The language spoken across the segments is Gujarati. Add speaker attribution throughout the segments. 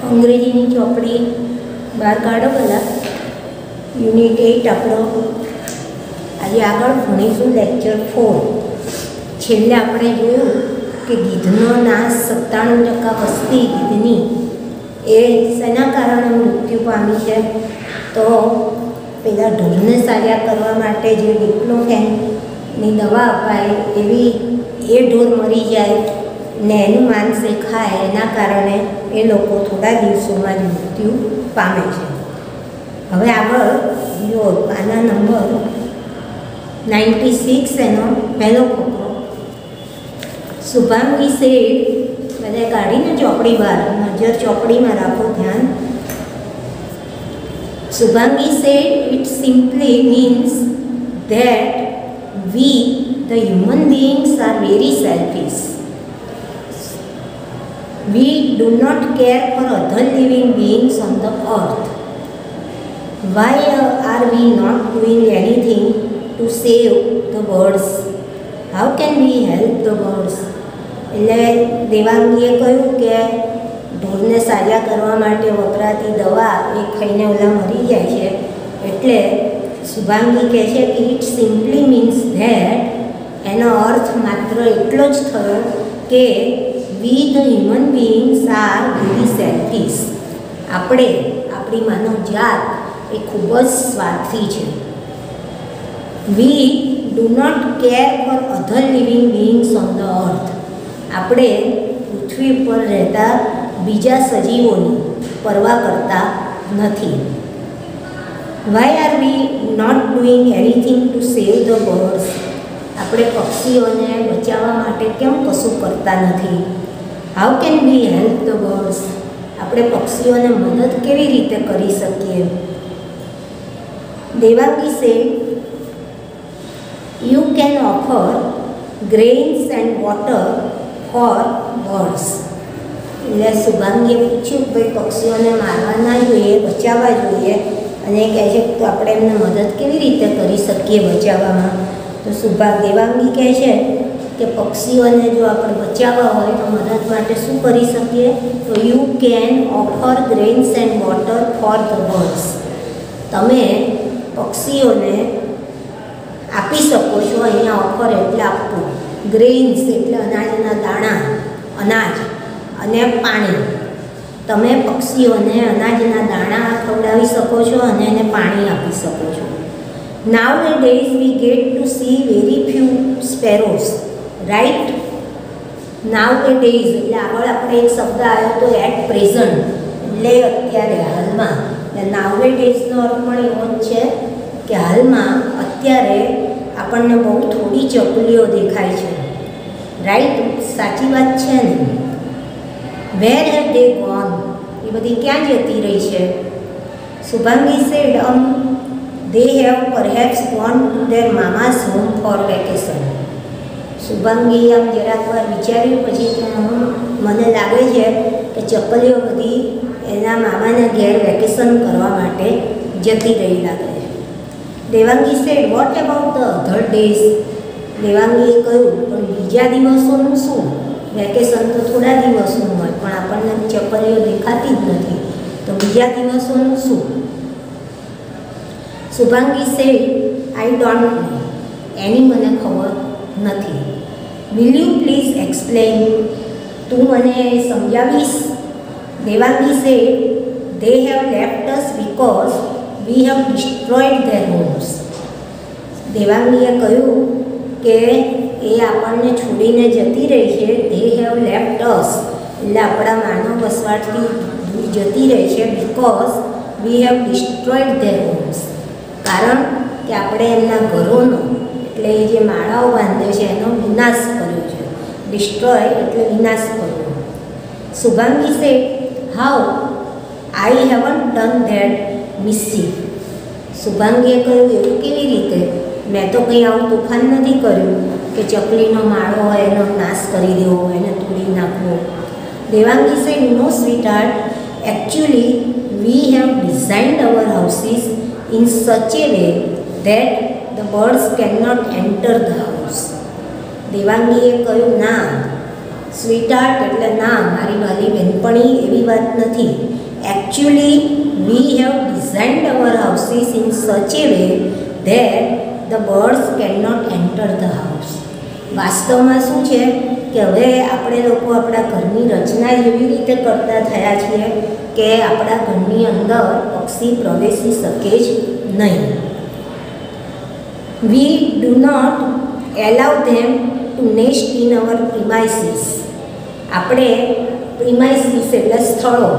Speaker 1: અંગ્રેજીની ચોપડી બહાર કાઢો બધા. યુનિટ 8 આપણો આજે આગળ ભણીશું. લેક્ચર 4. છેલ્લે આપણે જોયું કે ગીધનો નાશ 97% વસ્તી ગીધની એ શેના કારણે મૃત્યુ પામી છે? તો પેલા ઢોરને સાજા કરવા માટે જે ડિક્લોફેનની દવા અપાય એવી એ ઢોર મરી જાય ને એનું માંસ એ ખાય, એના કારણે એ લોકો થોડા દિવસોમાં જ મૃત્યુ પામે છે. હવે આગળ જો આના નંબર 96 એનો પહેલો ફકરો. શુભાંગી શેઠ, બધા કાઢીને ચોપડી બહાર, નજર ચોપડીમાં રાખો, ધ્યાન. Subhangi said it simply means that we, the human beings, are very selfish. We do not care for other living beings on the earth. Why are we not doing anything to save the birds? How can we help the birds? એટલે દેવાંગીએ કહ્યું કે ઢોરને સાજા કરવા માટે વપરાતી દવા એ ખાઈને ઓલા મરી જાય છે. એટલે શુભાંગી કહે છે કે ઇટ સિમ્પલી મીન્સ ધેટ, એનો અર્થ માત્ર એટલો જ થયો કે we the human beings are very selfish. આપણે, આપણી માનવ જાત એ ખૂબ જ સ્વાર્થી છે. We do not care for other living beings on the earth. આપણે પૃથ્વી ઉપર રહેતા બીજા સજીવોની પરવા કરતા નથી. Why are we not doing anything to save the birds. આપણે પક્ષીઓને બચાવવા માટે કેમ કશું કરતા નથી? How can we help the birds. આપણે પક્ષીઓને મદદ કેવી રીતે કરી શકીએ? Devangi said you can offer grains and water for birds. એટલે શુભાંગીએ પૂછ્યું કે ભાઈ પક્ષીઓને મારવા ના જોઈએ, બચાવવા જોઈએ, અને કહે છે તો આપણે એમને મદદ કેવી રીતે કરી શકીએ બચાવવામાં? તો દેવાંગી કહે છે કે પક્ષીઓને જો આપણે બચાવવા હોય તો મદદ માટે શું કરી શકીએ? તો you can offer grains and water for the birds. તમે પક્ષીઓને આપી શકો છો. અહીંયા ઓફર એટલે આપવું, ગ્રેન્સ એટલે અનાજના દાણા, અનાજ, અને પાણી. તમે પક્ષીઓને અનાજના દાણા ખવડાવી શકો છો અને એને પાણી આપી શકો છો. Nowadays we get to see very few sparrows, right? Nowadays એટલે આગળ આપણે એક શબ્દ આવ્યો તો એટ પ્રેઝન્ટ, એટલે અત્યારે, હાલમાં. એટલે નાઉ એ ડેઝનો અર્થ પણ એવો જ છે કે હાલમાં, અત્યારે આપણને બહુ થોડી ચકલીઓ દેખાય છે, રાઈટ? સાચી વાત છે ને? વેર હેવ દે ગોન? એ બધી ક્યાં જતી રહી છે? Shubhangi said they have perhaps gone to their mama's home for vacation. Shubhangi આમ જરાક વાર વિચાર્યું પછી મને લાગે છે કે ચકલીઓ બધી એના મામાના ઘેર વેકેશન કરવા માટે જતી રહી લાગે છે. Devangi said what about the other days? દેવાંગીએ કહ્યું પણ બીજા દિવસોનું શું? વેકેશન તો થોડા દિવસનું હોય, પણ આપણને ચકલીઓ દેખાતી જ નથી, તો બીજા દિવસોનું શું? Shubhangi said I don't know. એની મને ખબર નથી. Will you please explain? તું મને સમજાવીશ? Devangi said they have left us because we have destroyed their homes. દેવાંગીએ કહ્યું કે એ આપણને છોડીને જતી રહી છે. દે હેવ લેફ્ટ અસ એટલે આપણા માનવ વસવાટથી દૂર જતી રહી છે. Because we have destroyed their homes, કારણ કે આપણે એમના ઘરોનો, એટલે એ જે માળાઓ બાંધે છે એનો વિનાશ કર્યો છે. ડિસ્ટ્રોય એટલે વિનાશ કર્યો. Shubhangi said how? I haven't done that mischief. શુભાંગીએ કહ્યું એવું કેવી રીતે? મેં તો કંઈ આવું તોફાન નથી કર્યું કે ચકલીનો માળો હોય એનો નાશ કરી દેવો, એને તોડી નાખવો. Devangi said no sweetheart, actually we have designed our houses in such a way that the birds can not enter the house. દેવાંગીએ કહ્યું ના, સ્વીટહાર્ટ એટલે ના મારી વાલી બેનપણી એવી વાત નથી. Actually we have designed our houses in such a way that the birds can not enter the house. વાસ્તવમાં શું છે કે હવે આપણે લોકો આપણા ઘરની રચના એવી રીતે કરતા થયા છીએ કે આપણા ઘરની અંદર પક્ષી પ્રવેશી શકે જ નહીં. We do not allow them to nest in our premises. આપણે પ્રિમાઇસીસ એટલે સ્થળો,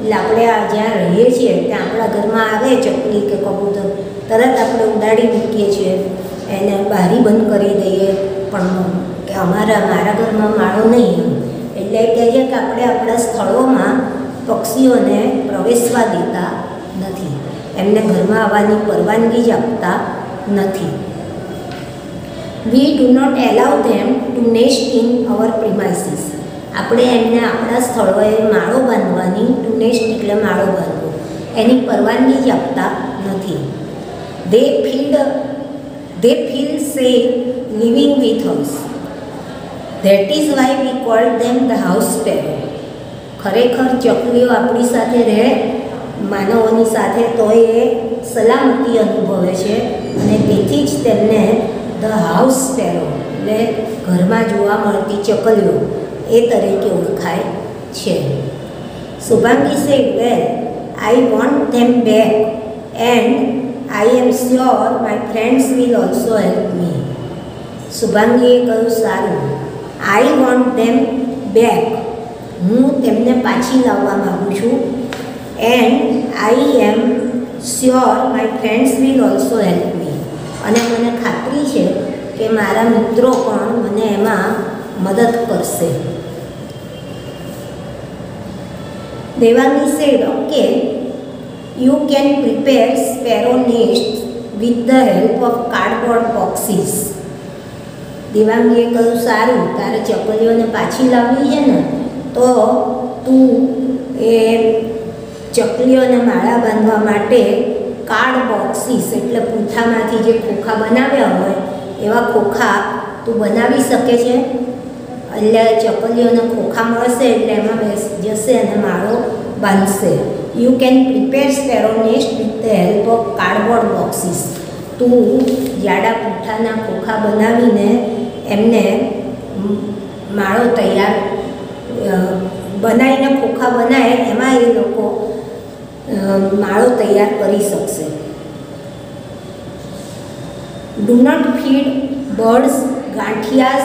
Speaker 1: એટલે આપણે આ જ્યાં રહીએ છીએ ત્યાં આપણા ઘરમાં આવે ચકલી કે કબૂતર, તરત આપણે ઉડાડી મૂકીએ છીએ, એને બારી બંધ કરી દઈએ. પણ કે મારા ઘરમાં માળો નહીં, એટલે કહીએ કે આપણે આપણા સ્થળોમાં પક્ષીઓને પ્રવેશવા દેતા નથી, એમને ઘરમાં આવવાની પરવાનગી જ આપતા નથી. We do not allow them to nest in our premises. આપણે એમને આપણા સ્થળોએ માળો બાંધવાની, ટુ નેસ્ટ એટલે માળો બાંધવો, એની પરવાનગી જ આપતા નથી. They feel safe living with us. That is why we call them the house sparrow. ખરેખર ચકલીઓ આપણી સાથે રહે, માનવોની સાથે, તો એ સલામતી અનુભવે છે અને તેથી જ તેમને ધ હાઉસ સ્પેરો એટલે ઘરમાં જોવા મળતી ચકલીઓ એ તરીકે ઓળખાય છે. Shubhangi said, well, I want them back and I am sure my friends will also help me. શુભાંગીએ કહ્યું, સારું, I want them back, હું તેમને પાછી લાવવા માગું છું, and I am sure my friends will also help me, અને મને ખાતરી છે કે મારા મિત્રો પણ મને એમાં મદદ કરશે. Devangi said, okay, you can prepare sparrow nest with the help of cardboard boxes. દેવાંગીએ કહ્યું, સારું, તારે ચકલીઓને પાછી લાવવી છે ને, તો તું એ ચકલીઓને માળા બાંધવા માટે કાર્ડ બોક્સીસ એટલે પૂંઠામાંથી જે ખોખા બનાવ્યા હોય એવા ખોખા તું બનાવી શકે છે. એટલે ચકલીઓને ખોખા મળશે એટલે એમાં જશે અને માળો બાંધશે. You can prepare sparrow nest with the help of cardboard boxes. તું જાડા પૂંઠાના ખોખા બનાવીને એમને માળો તૈયાર બનાવીને ખોખા બનાવે એમાં એ લોકો માળો તૈયાર કરી શકશે. Do not feed birds ganthiyas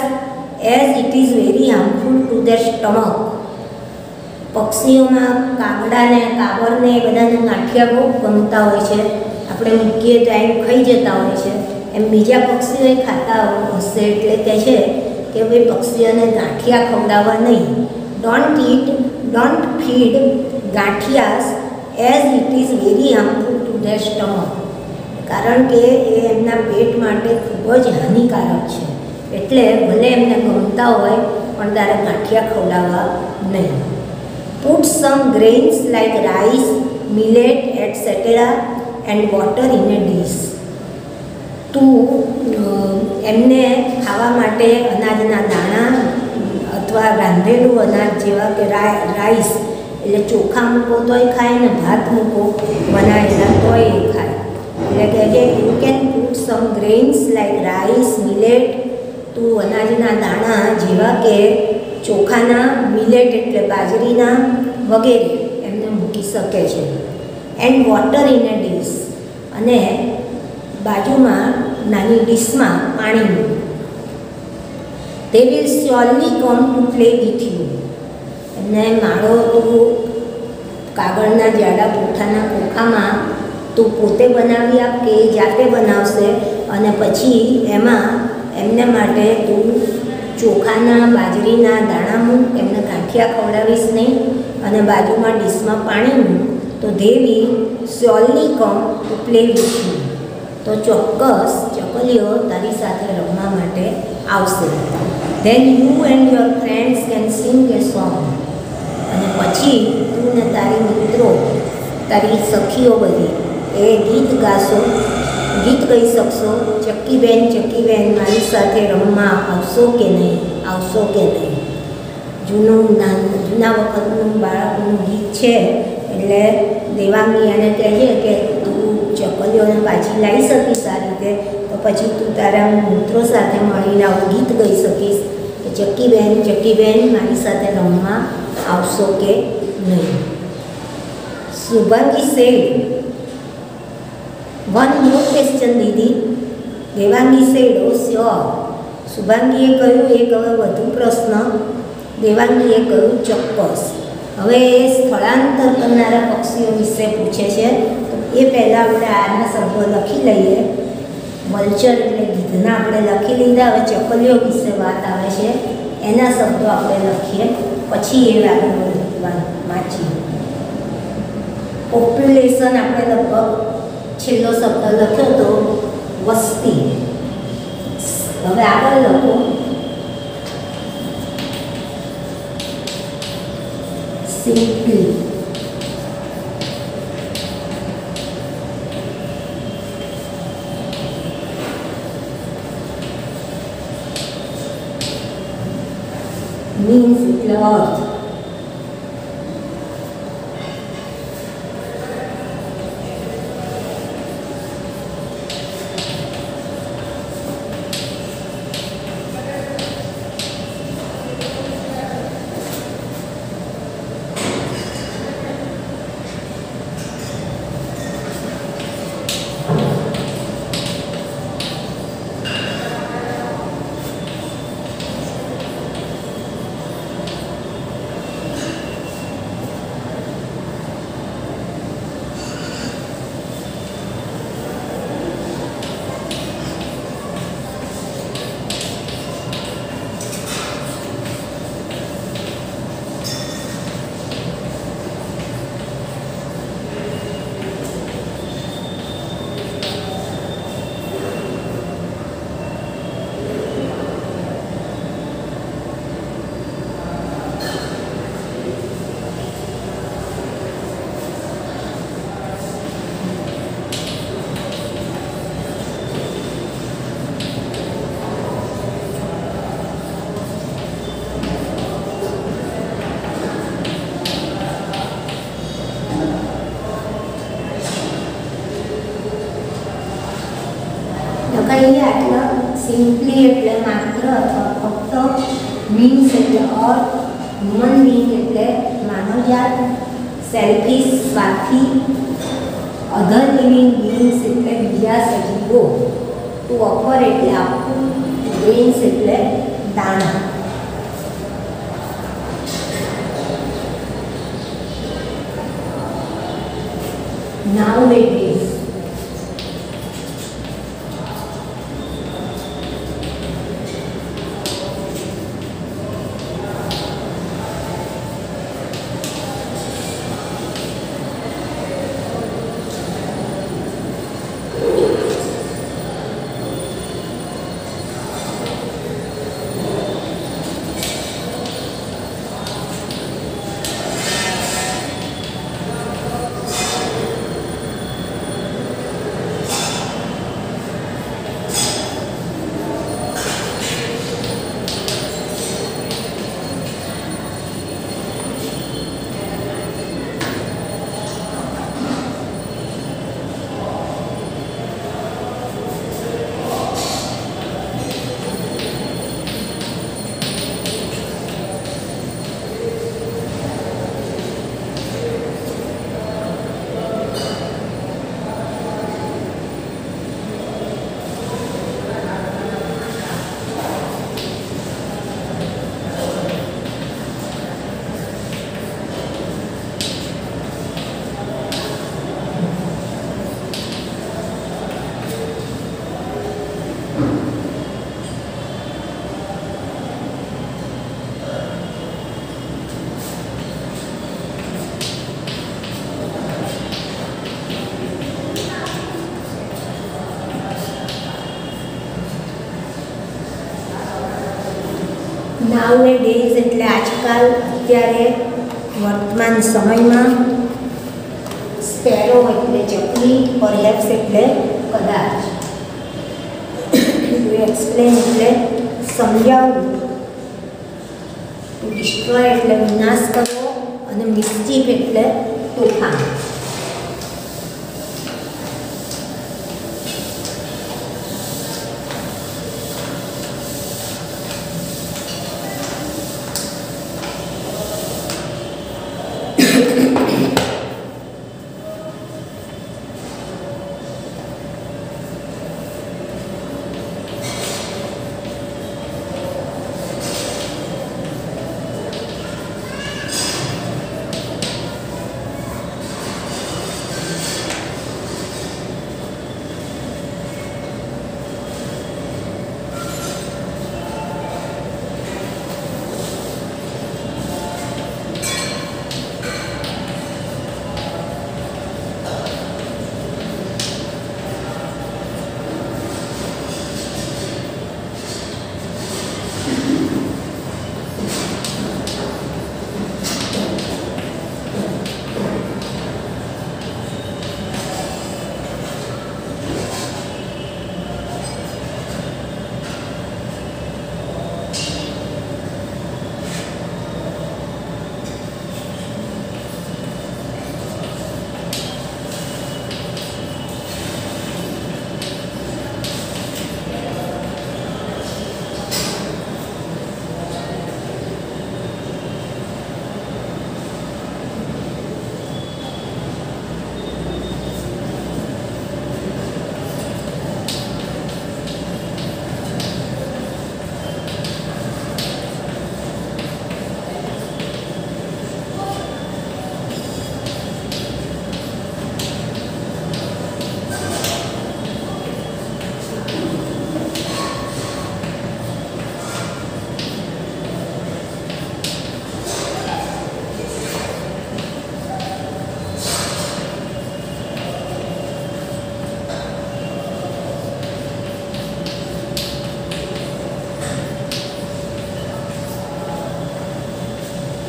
Speaker 1: as it is very harmful to their stomach. પક્ષીઓમાં કાગડાને, કાબરને એ બધાને ગાંઠિયા બહુ ગમતા હોય છે, આપણે મૂકીએ તો એમ ખાઈ જતા હોય છે, એમ બીજા પક્ષીઓ ખાતા હશે, એટલે કહે છે કે ભાઈ પક્ષીઓને ગાંઠિયા ખવડાવવા નહીં. Don't feed ganthiyas as it is very harmful to their stomach. કારણ કે એ એમના પેટ માટે ખૂબ જ હાનિકારક છે, એટલે ભલે એમને ગમતા હોય પણ તારે ગાંઠિયા ખવડાવવા નહીં. Put some grains like rice, millet etcetera and water in a dish. તું એમને ખાવા માટે અનાજના દાણા અથવા રાંધેલું અનાજ જેવા કે રાઈસ એટલે ચોખા મૂકો તોય ખાય ને ભાત મૂકો બનાવેલા તોય એ ખાય. એટલે કે you can put some grains like rice, millet, તું અનાજના દાણા જેવા કે ચોખાના, મિલેટ એટલે બાજરીના વગેરે એમને મૂકી શકે છે. And water in a dish, અને બાજુમાં નાની ડીશમાં પાણી મૂક. They will surely come to play with you. એમને માળો તું કાગળના જાડા પૂંઠાના ખોખામાં તું પોતે બનાવી આપ કે જાતે બનાવશે, અને પછી એમાં એમને માટે તું ચોખાના, બાજરીના દાણા મૂક, એમને ગાંઠિયા ખવડાવીશ નહીં, અને બાજુમાં ડીશમાં પાણી મૂક, તો they will surely come to play with you. તો ચોક્કસ ચકલીઓ તારી સાથે રમવા માટે આવશે. Then you and your friends can sing a song. અને પછી તું ને તારી મિત્રો, તારી સખીઓ બધી એ ગીત ગઈ શકશો. ચક્કીબેન મારી સાથે રમવા આવશો કે નહીં, આવશો કે નહીં. જૂના વખતનું બાળકોનું ગીત છે. એટલે દેવાંગી એને કહે છે કે તું ચકલીઓને પાછી લાવી શકીશ આ રીતે, તો પછી તું તારા મિત્રો સાથે મળીને આવું ગીત ગાઈ શકીશ કે ચક્કીબેન મારી સાથે રમવા આવશો કે નહીં. Shubhangi said one more question didi. Devangi said oh sure. શુભાંગીએ કહ્યું એક હવે વધુ પ્રશ્ન. દેવાંગીએ કહ્યું ચોક્કસ. હવે એ સ્થળાંતર કરનારા પક્ષીઓ વિશે પૂછે છે. તો એ પહેલાં આપણે આના શબ્દો લખી લઈએ. વલ્ચર એટલે ગીધના આપણે લખી લીધા. હવે ચકલીઓ વિશે વાત આવે છે, એના શબ્દો આપણે લખીએ, પછી એ આગળ વાંચીએ. પોપ્યુલેશન આપણે લગભગ છેલ્લો શબ્દ લખ્યો તો વસ્તી. હવે આગળ લખો સિમ્પલી. મીન્સ એટલે અર્થ. લખાઈએ આટલા. સિમ્પલી એટલે માત્ર અથવા ફક્ત. મીન્સ એટલે અર્થ. હ્યુમન બીંગ એટલે માનવજાત. સેલ્ફિશ સ્વાર્થી. અધર લિવિંગ બીંગ્સ એટલે બીજા સજીવો. ટુ ઓફર એટલે આપવું. ગ્રેન્સ એટલે દાણા. Nowadays. Nowadays એટલે આજકાલ, અત્યારે, વર્તમાન સમયમાં. સ્પેરો એટલે ચકલી. પરહેપ્સ એટલે કદાચ. ટુ એક્સપ્લેન એટલે સમજાવવું. ડિસ્ટ્રોય એટલે વિનાશ કરવો અને મિસચીફ એટલે તોફાન.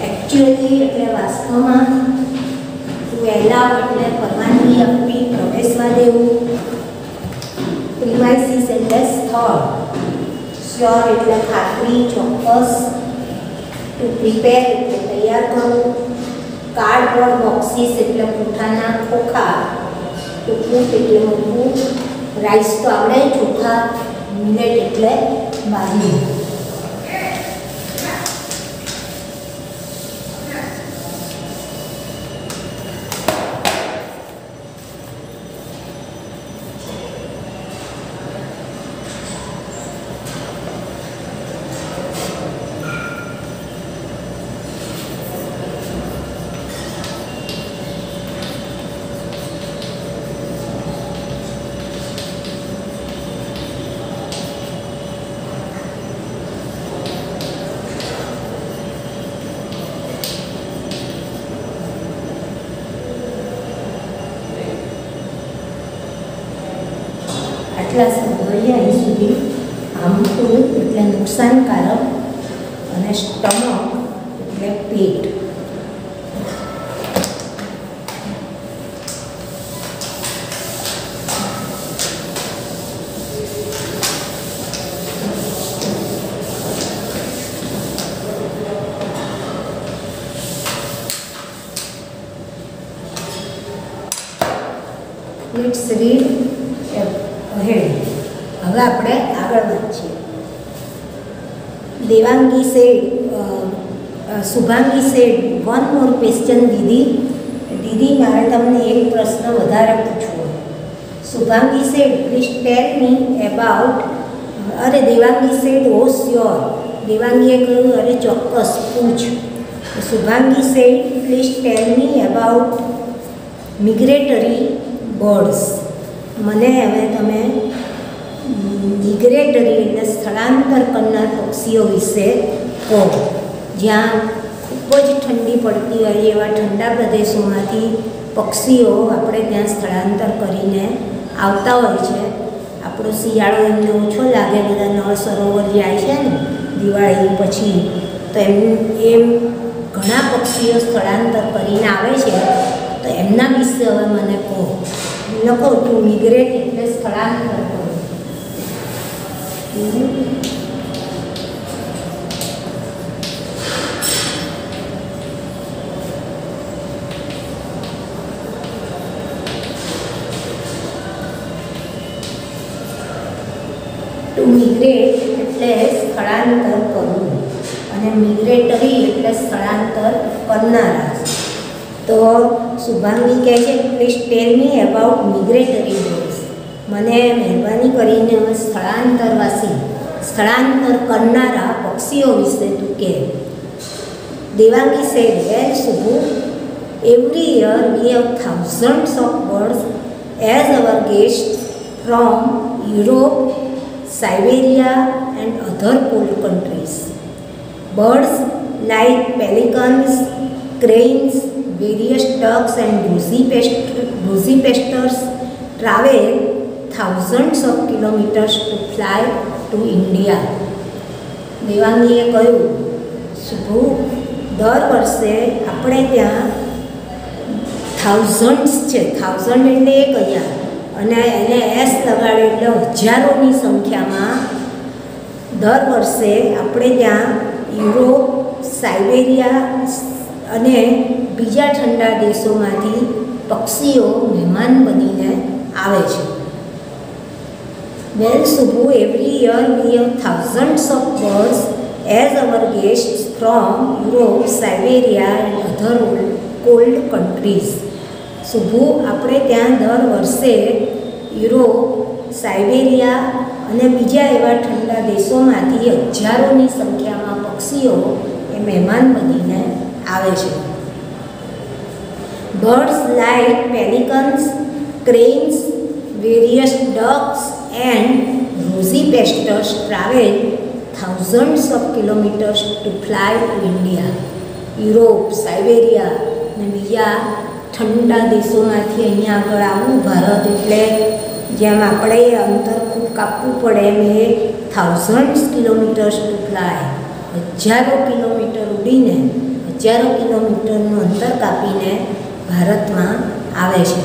Speaker 1: एक्चुअली એટલે વાસ્તવમાં વહેલા એટલે પરવાનગી આપવી, પ્રવેશવા દેવું. પ્રિમાઇસીસ એટલે સ્થળ. શ્યોર એટલે ખાતરી, ચોક્કસ. ટુ પ્રિપેર એટલે તૈયાર કરવું. કાર્ડબોર્ડ બોક્સીસ એટલે પૂઠાના ખોખા. ટુ કૂક એટલે મૂકવું. રાઈસ તો આવડે, ચોખા. મિલેટ એટલે બાજરી. આટલા સમય અહીં સુધી હાર્મફુલ એટલે નુકસાનકારક અને સ્ટમક એટલે પેટ. Let's read ahead. હવે આપણે આગળ વધીએ. Devangi said, Shubhangi said, one more question didi. દીદી, મારે તમને એક પ્રશ્ન વધારે પૂછવો. Shubhangi said, please tell me about. અરે દેવાંગી સેડ, ઓ શ્યોર. દેવાંગીએ કહ્યું, અરે ચોક્કસ, પૂછ. Shubhangi said, please tell me about migratory birds. મને હવે તમે મિગ્રેટરી એટલે સ્થળાંતર કરનાર પક્ષીઓ વિશે કહો. જ્યાં ખૂબ જ ઠંડી પડતી હોય એવા ઠંડા પ્રદેશોમાંથી પક્ષીઓ આપણે ત્યાં સ્થળાંતર કરીને આવતા હોય છે. આપણો શિયાળો એમને ઓછો લાગે, બધા નળ સરોવર જાય છે ને દિવાળી પછી, તો એમ ઘણા પક્ષીઓ સ્થળાંતર કરીને આવે છે. તો એમના વિશે હવે મને કહો. લખો, ટુ મિગ્રેટ એટલે સ્થળાંતર કરો. ટુ મિગ્રેટ એટલે સ્થળાંતર કરવું અને મિગ્રેટરી એટલે સ્થળાંતર કરનારા. તો શુભાંગી કહે છે please tell me about migratory birds. મને મહેરબાની કરીને સ્થળાંતર કરનારા પક્ષીઓ વિશે તું કહે. Devangi said, well Subhu, every year we have thousands of birds as our guests from Europe, Siberia and other cold countries. Birds like pelicans, cranes, various ducks and rosy-pastors travel thousands of kilometers to fly to India. દેવાંગીએ કહ્યું, શુભુ, દર વર્ષે આપણે ત્યાં થાઉઝન્ડ્સ છે, 1000 એટલે 1000 અને એને એસ લગાડે એટલે હજારોની સંખ્યામાં દર વર્ષે આપણે ત્યાં યુરોપ, સાઇબેરિયા અને બીજા ઠંડા દેશોમાંથી પક્ષીઓ મહેમાન બનીને આવે છે. Well Shubhu, every year we have thousands of birds as our guest from Europe, Siberia and other cold countries. Shubhu, આપણે ત્યાં દર વર્ષે યુરોપ, સાઇબેરિયા અને બીજા એવા ઠંડા દેશોમાંથી હજારોની સંખ્યામાં પક્ષીઓ એ મહેમાન બનીને આવે છે. Birds like pelicans, cranes, various ducks and rosy-pastors travel thousands of kilometers to fly to India. Europe, Siberia અને બીજા ઠંડા દેશોમાંથી અહીંયા આગળ આવવું ભારત એટલે જેમ આપણે અંતર ખૂબ કાપવું પડે એમ એ થાઉઝન્ડ્સ કિલોમીટર્સ ટુ ફ્લાય, હજારો કિલોમીટર ઉડીને હજારો કિલોમીટરનું અંતર કાપીને ભારતમાં આવે છે.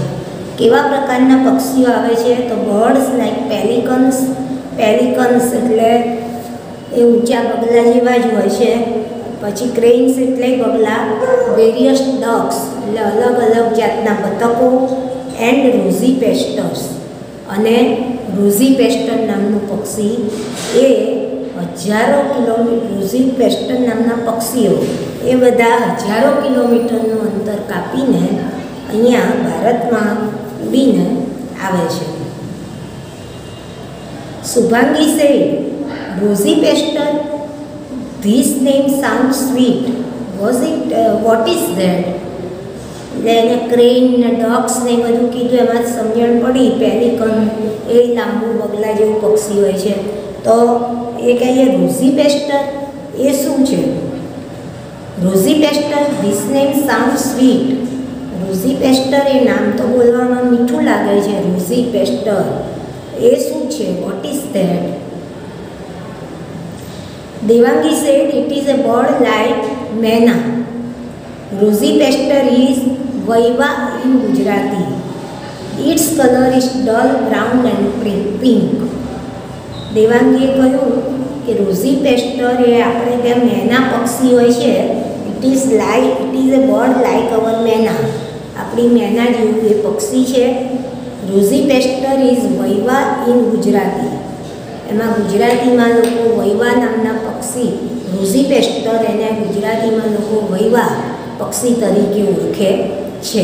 Speaker 1: કેવા પ્રકારના પક્ષીઓ આવે છે? તો બર્ડ્સ લાઈક પેલિકન્સ એટલે એ ઊંચા બગલા જેવા જ હોય છે. પછી ક્રેન્સ એટલે બગલા, વેરિયસ ડક્સ એટલે અલગ અલગ જાતના બતકો, એન્ડ રોઝી-પેસ્ટર્સ અને રોઝી-પેસ્ટર નામનું પક્ષી એ હજારો કિલોમીટર, રોઝી-પેસ્ટર નામના પક્ષીઓ એ બધા હજારો કિલોમીટરનું અંતર કાપીને અહીંયા ભારતમાં ઉડીને આવે છે. Shubhangi said, rosy-pastor, this name sounds sweet. What is that? એટલે એને ક્રેન ને ડક્સ ને બધું કીધું, એમાં સમજણ પડી. પેલિકન એ લાંબુ બગલા જેવું પક્ષી હોય છે. તો એ કહીએ રોઝી-પેસ્ટર એ શું છે? રોઝી-પેસ્ટર, ધીસ નેમ સાઉન્ડ સ્વીટ. રોઝી-પેસ્ટર એ નામ તો બોલવામાં મીઠું લાગે છે. રોઝી-પેસ્ટર એ શું છે? What is that? Devangi said, it is a bird like मैना. Rosy-pastor is viva in Gujarati. Its color is dull brown and pink. દેવાંગીએ કહ્યું કે રોઝી-પેસ્ટર એ આપણે ત્યાં મેના પક્ષી હોય છે. It is a bird like our myna. આપણી મેના જેવું એ પક્ષી છે. Rosy pastor is vaiva in Gujarati. એમાં ગુજરાતીમાં લોકો વૈવા નામના પક્ષી, રોઝી-પેસ્ટર એને ગુજરાતીમાં લોકો વૈવા પક્ષી તરીકે ઓળખે છે.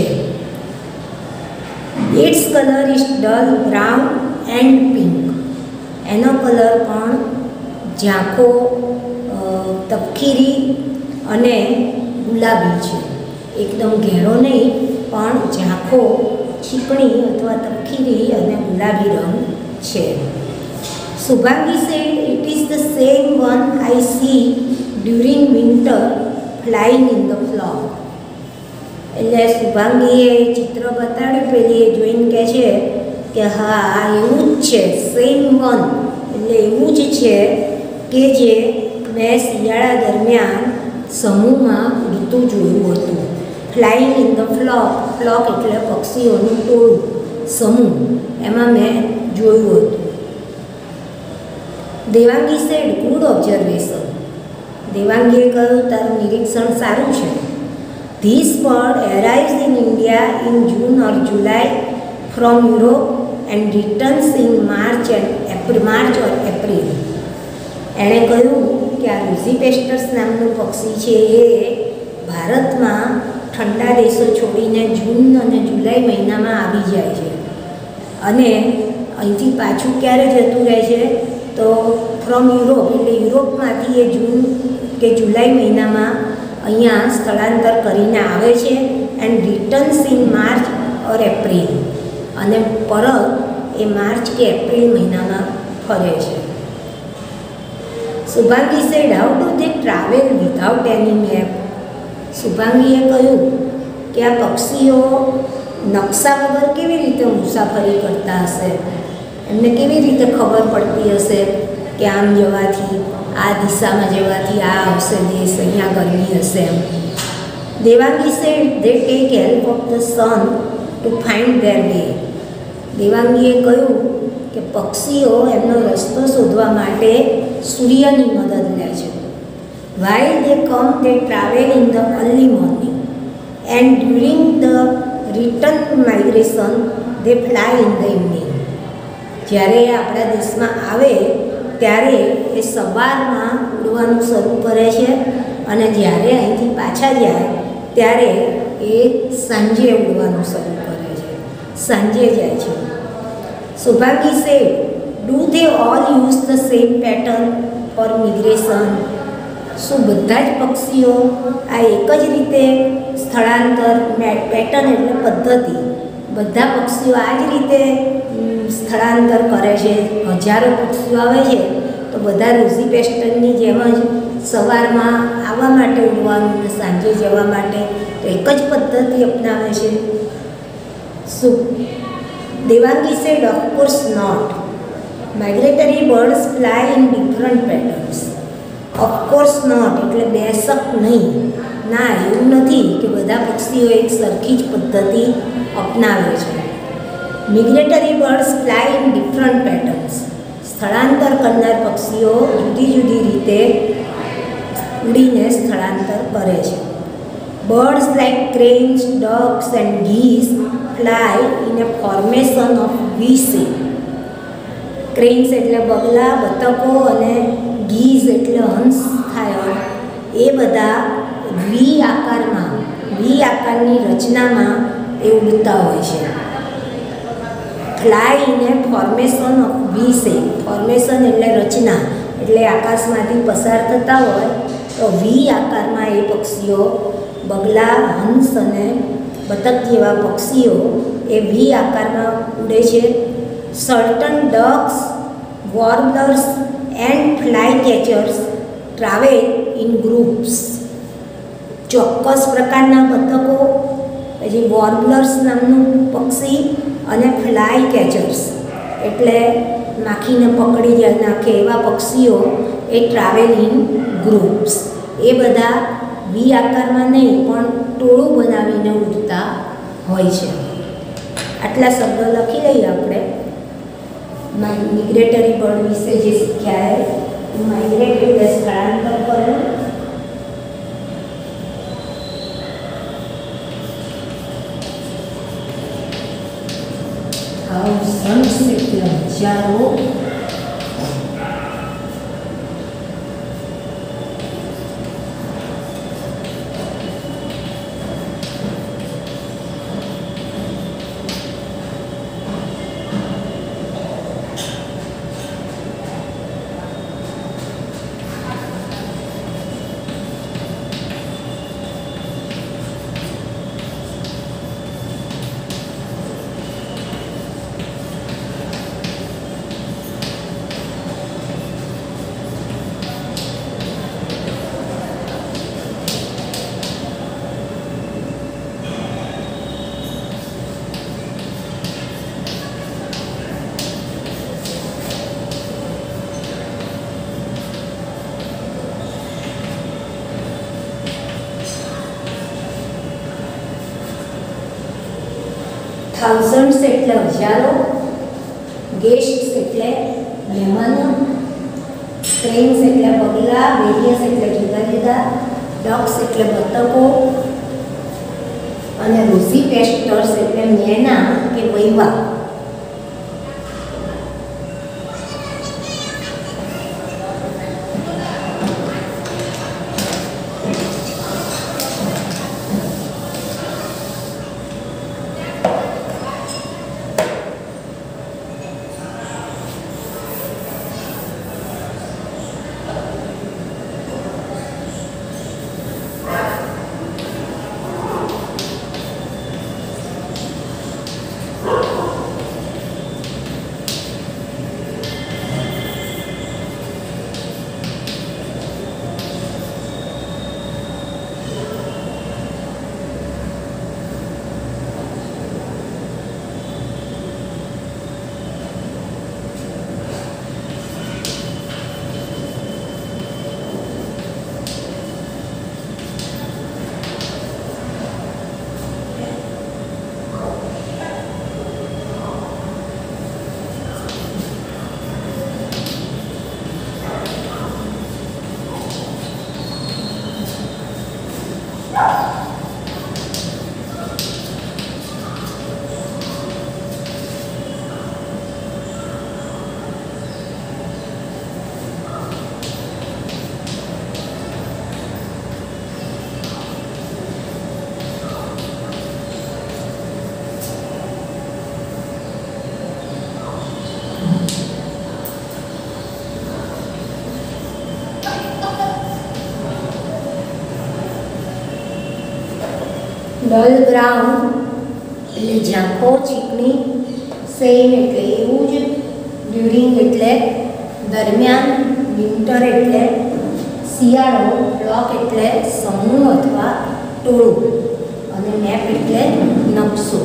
Speaker 1: Its colour is dull brown and pink. એનો કલર પણ ઝાંખો, તપકીરી અને ગુલાબી છે. એકદમ ઘેરો નહીં પણ ઝાંખો, ચીકણી અથવા તપકીરી અને ગુલાબી રંગ છે. Shubhangi said, it is the same one I see during winter flying in the flock. એટલે શુભાંગીએ ચિત્ર બતાડ્યું, પેલી એ જોઈને કહે છે કે હા આ એવું જ છે, સેમ વન એટલે એવું જ છે કે જે મેં શિયાળા દરમિયાન સમૂહમાં ઉડતું જોયું હતું. ફ્લાઇંગ ઇન ધ ફ્લોક એટલે પક્ષીઓનું ટોળું, સમૂહ, એમાં મેં જોયું હતું. Devangi said, good observation. દેવાંગીએ કહ્યું તારું નિરીક્ષણ સારું છે. This bird arrives in India in June or July from Europe, and returns in March or April. એણે કહ્યું કે આ રુઝીપેસ્ટસ નામનું પક્ષી છે એ ભારતમાં ઠંડા દેશો છોડીને જૂન અને જુલાઈ મહિનામાં આવી જાય છે અને અહીંથી પાછું ક્યારે જતું રહે છે તો ફ્રોમ યુરોપ, એટલે યુરોપમાંથી એ જૂન કે જુલાઈ મહિનામાં અહીંયા સ્થળાંતર કરીને આવે છે and returns in March or April, અને પરત એ માર્ચ કે એપ્રિલ મહિનામાં ફરે છે. Shubhangi said, how do they travel without any map? શુભાંગીએ કહ્યું કે આ પક્ષીઓ નકશા વગર કેવી રીતે મુસાફરી કરતા હશે, એમને કેવી રીતે ખબર પડતી હશે કે આમ જવાથી, આ દિશામાં જવાથી આ આવશે દેશ, અહીંયા ગરમી હશે એમ. Devangi said they take help of the sun to find their way. દેવાંગીએ કહ્યું કે પક્ષીઓ એમનો રસ્તો શોધવા માટે સૂર્યની મદદ લે છે. While they come, they travel in the early morning, and during the return migration, they fly in the evening. જ્યારે આપણા દેશમાં આવે ત્યારે એ સવારમાં ઉડવાનું શરૂ કરે છે અને જ્યારે અહીંથી પાછા જાય ત્યારે એ સાંજે ઉડવાનું શરૂ કરે છે, સાંજે જાય છે. Shubhangi said, do they all use the same pattern for migration? શું બધા જ પક્ષીઓ આ એક જ રીતે સ્થળાંતર, પેટર્ન એટલે પદ્ધતિ, બધા પક્ષીઓ આ જ રીતે સ્થળાંતર કરે છે? હજારો પક્ષીઓ આવે છે તો બધા રુઝીપેસ્ટસની જેમ જ સવારમાં આવવા માટે ઉડવાનું અને સાંજે જવા માટે તો એક જ પદ્ધતિ અપનાવે છે? શું? Devangi said, of course not. Migratory birds fly in different patterns. Of course not એટલે બેશક નહીં, ના, એવું નથી કે બધા પક્ષીઓ એક સરખી જ પદ્ધતિ અપનાવે છે. Migratory birds fly in different patterns. સ્થળાંતર કરનાર પક્ષીઓ જુદી જુદી રીતે ઉડીને સ્થળાંતર કરે છે. Birds like cranes, ducks and geese fly in a formation of V shape. Cranes એટલે બગલા, બતકો, અને ગીઝ એટલે હંસ થાય, એ બધા વી આકારમાં, વી આકારની રચનામાં એ ઉડતા હોય છે. Fly in a formation of V shape. Formation એટલે રચના, એટલે આકાશમાંથી પસાર થતા હોય તો વી આકારમાં એ પક્ષીઓ, બગલા, હંસ અને બતક જેવા પક્ષીઓ એ વી આકારમાં ઉડે છે. Certain ducks, warblers and flycatchers travel in groups. ચોક્કસ પ્રકારના બતકો, પછી વોર્બલર્સ નામનું પક્ષી અને ફ્લાય કેચર્સ એટલે માખીને પકડી જ નાખે એવા પક્ષીઓ એ ટ્રાવેલ ઇન ગ્રુપ્સ. એ બધા વી આકારમાં નહીં પણ ટોળું બનાવીને ઉડતા હોય છે. આટલા શબ્દો લખી લઈએ આપણે મિગ્રેટરી બર્ડ વિશે જે શીખ્યા છે. માઇગ્રેટ એટલે સ્થળાંતર કરવું, થાઉઝન્ડ્સ એટલે હજારો, થાઉઝન્ડ્સ એટલે હજારો, ગેસ્ટ્સ એટલે મહેમાનો, ક્રેન્સ એટલે બગલા, વેરિયસ એટલે જુદા જુદા, ડક્સ એટલે બતકો અને રુઝીપેસ્ટર્સ એટલે મેના કે વૈવા. ડલ બ્રાઉન એટલે ઝાંખો ચીકણી, સેમ એટલે એવું જ, ડ્યુરિંગ એટલે દરમિયાન, વિન્ટર એટલે શિયાળો, ફ્લોક એટલે સમૂહ અથવા ટોળું, અને મેપ એટલે નકશો.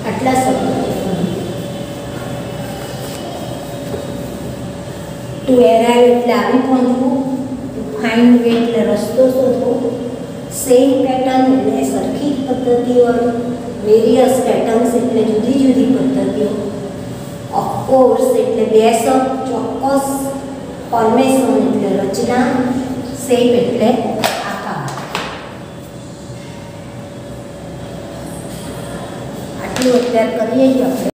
Speaker 1: આટલા શબ્દો. ટુ એરાઇવ એટલે આવી પહોંચવું, ટુ ફાઇન્ડ વે એટલે રસ્તો શોધવો, સેમ પેટર્ન એટલે સરખી જ પદ્ધતિવાળું, વેરિયસ પેટર્ન્સ એટલે જુદી જુદી પદ્ધતિઓ, ઓફકોર્સ એટલે બે શબ્દ, ચોક્કસ, ફોર્મેશન એટલે રચના, શેપ એટલે આકાર. આટલું અત્યારે કરીએ જ આપણે.